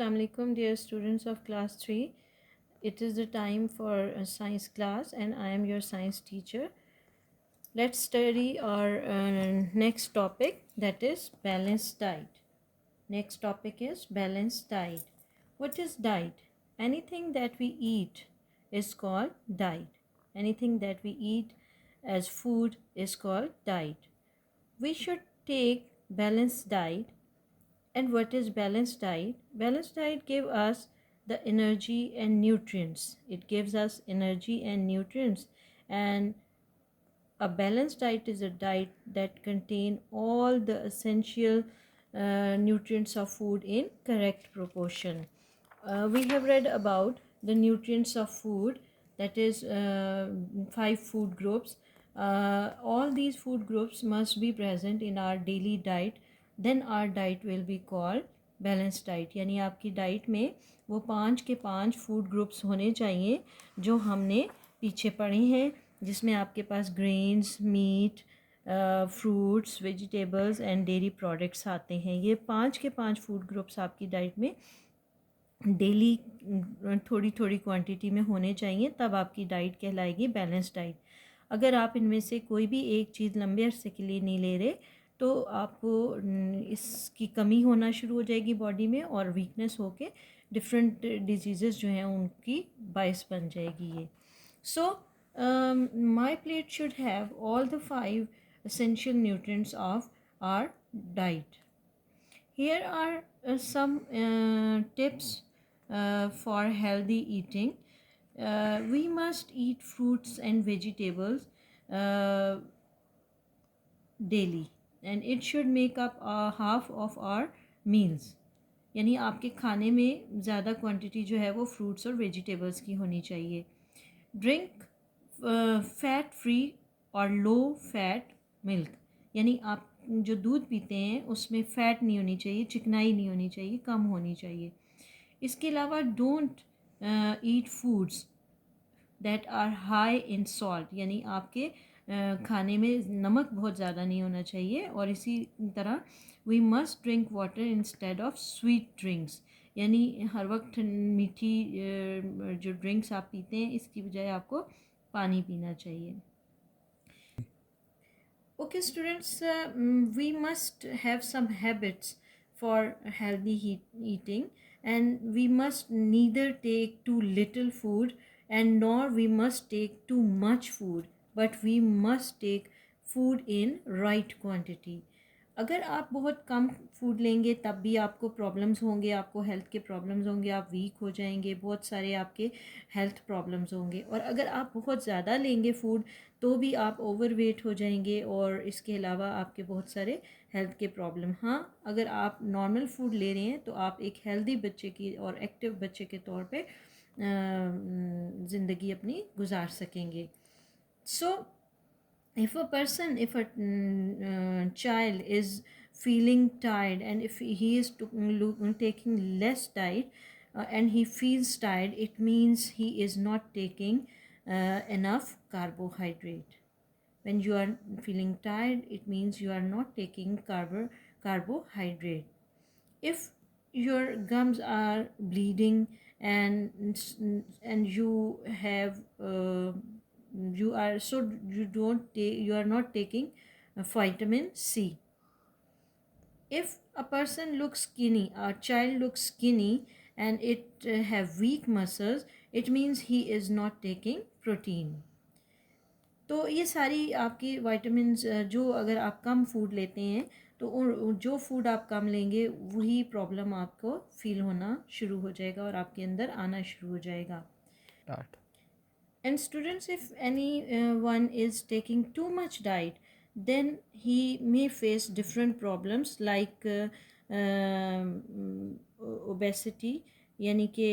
Assalamu alaikum, dear students of class 3. It is the time for a science class and I am your science teacher. Let's study our next topic, that is balanced diet. Next topic is balanced diet. What is diet? Anything that we eat is called diet. Anything that we eat as food is called diet. We should take balanced diet. And what is balanced diet? Balanced diet gives us the energy and nutrients. It gives us energy and nutrients. And a balanced diet is a diet that contain all the essential nutrients of food in correct proportion. We have read about the nutrients of food, that is 5 food groups. All these food groups must be present in our daily diet, then our diet will be called balance diet. यानी आपकी diet में वो 5 के 5 food groups होने चाहिए जो हमने पीछे पढ़े हैं, जिसमें आपके पास grains, meat, fruits, vegetables and dairy products आते हैं. ये 5 के 5 फूड ग्रुप्स आपकी डाइट में डेली थोड़ी थोड़ी क्वांटिटी में होने चाहिए, तब आपकी डाइट कहलाएगी बैलेंस डाइट. अगर आप इनमें से कोई भी एक चीज़ लंबे अरसे के लिए नहीं ले रहे तो आपको इसकी कमी होना शुरू हो जाएगी बॉडी में और वीकनेस होके डिफरेंट डिजीज़ेस जो हैं उनकी बायस बन जाएगी ये. So my plate should have all the 5 essential nutrients of our diet. Here are some tips for healthy eating. We must eat fruits and vegetables daily and it should make up half of our meals. यानी आपके खाने में ज़्यादा quantity जो है वो fruits और vegetables की होनी चाहिए. ड्रिंक फैट फ्री और लो फैट मिल्क. यानी आप जो दूध पीते हैं उसमें फ़ैट नहीं होनी चाहिए, चिकनाई नहीं होनी चाहिए, कम होनी चाहिए. इसके अलावा don't eat foods that are high in salt. यानी आपके खाने में नमक बहुत ज़्यादा नहीं होना चाहिए. और इसी तरह we must drink water instead of sweet drinks. यानी हर वक्त मीठी जो ड्रिंक्स आप पीते हैं इसकी बजाय आपको पानी पीना चाहिए. Okay students, we must have some habits for healthy eating, and we must neither take too little food and nor we must take too much food, but we must take food in right quantity. अगर आप बहुत कम food लेंगे तब भी आपको problems होंगे, आपको health के प्रॉब्लम्स होंगे, आप वीक हो जाएंगे, बहुत सारे आपके हेल्थ प्रॉब्लम्स होंगे. और अगर आप बहुत ज़्यादा लेंगे फूड तो भी आप ओवरवेट हो जाएंगे और इसके अलावा आपके बहुत सारे हेल्थ के प्रॉब्लम. हाँ, अगर आप नॉर्मल फूड ले रहे हैं तो आप एक हेल्दी बच्चे की और एक्टिव बच्चे के तौर पे ज़िंदगी अपनी गुजार सकेंगे. सो if a child is feeling tired and if he is taking less diet and he feels tired, it means he is not taking enough carbohydrate. When you are feeling tired, it means you are not taking carbohydrate. If your gums are bleeding and you have you are so you don't take you are not taking vitamin C. If a person looks skinny, a child looks skinny and it have weak muscles, it means he is not taking protein. तो ये सारी आपकी vitamins जो अगर आप कम food लेते हैं तो जो फूड आप कम लेंगे वही प्रॉब्लम आपको फील होना शुरू हो जाएगा और आपके अंदर आना शुरू हो जाएगा. And students, if anyone is taking too much diet, then he may face different problems like obesity, यानी कि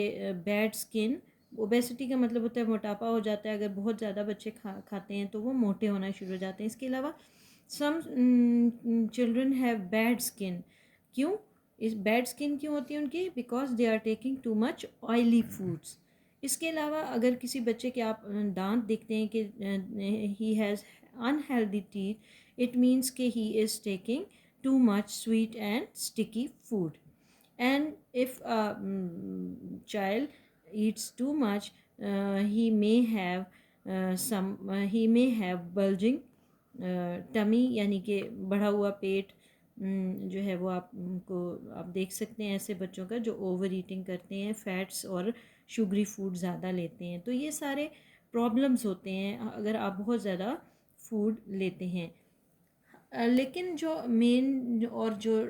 बैड स्किन. ओबेसिटी का मतलब होता है मोटापा हो जाता है. अगर बहुत ज़्यादा बच्चे खाते हैं तो वो मोटे होना शुरू हो जाते हैं. इसके अलावा some children have bad skin. क्यों इस बैड स्किन क्यों होती है उनकी? Because they are taking too much oily foods. इसके अलावा अगर किसी बच्चे के आप दांत देखते हैं कि he has unhealthy teeth, it means कि he is taking too much sweet and sticky food. And if a child eats too much, he may have bulging tummy, यानी कि बढ़ा हुआ पेट जो है वो आपको आप देख सकते हैं ऐसे बच्चों का जो ओवर ईटिंग करते हैं, फैट्स और शुगरी फूड ज़्यादा लेते हैं। तो ये सारे प्रॉब्लम्स होते हैं अगर आप बहुत ज़्यादा फूड लेते हैं। लेकिन जो मेन और जो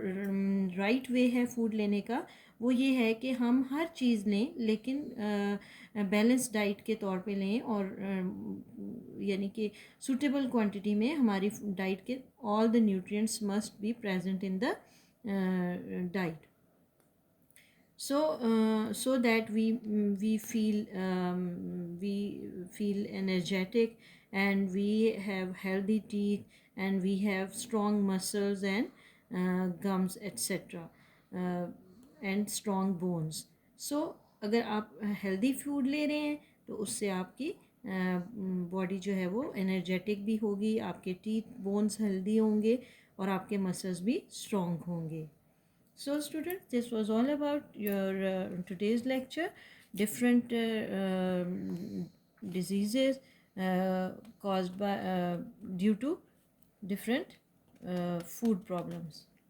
राइट वे है फूड लेने का, वो ये है कि हम हर चीज़ लें, लेकिन बैलेंस डाइट के तौर पे लें, और यानी कि सूटेबल क्वांटिटी में हमारी डाइट के all the nutrients must be present in the diet, so that we feel energetic, and we have healthy teeth, and we have strong muscles and gums, etc., and strong bones. So अगर आप healthy food ले रहे हैं तो उससे आपकी body जो है वो एनर्जेटिक भी होगी, आपके टीथ बोन्स हेल्दी होंगे और आपके मसल्स भी स्ट्रॉन्ग होंगे. So students, this was all about your today's lecture. Different diseases caused by due to different food problems.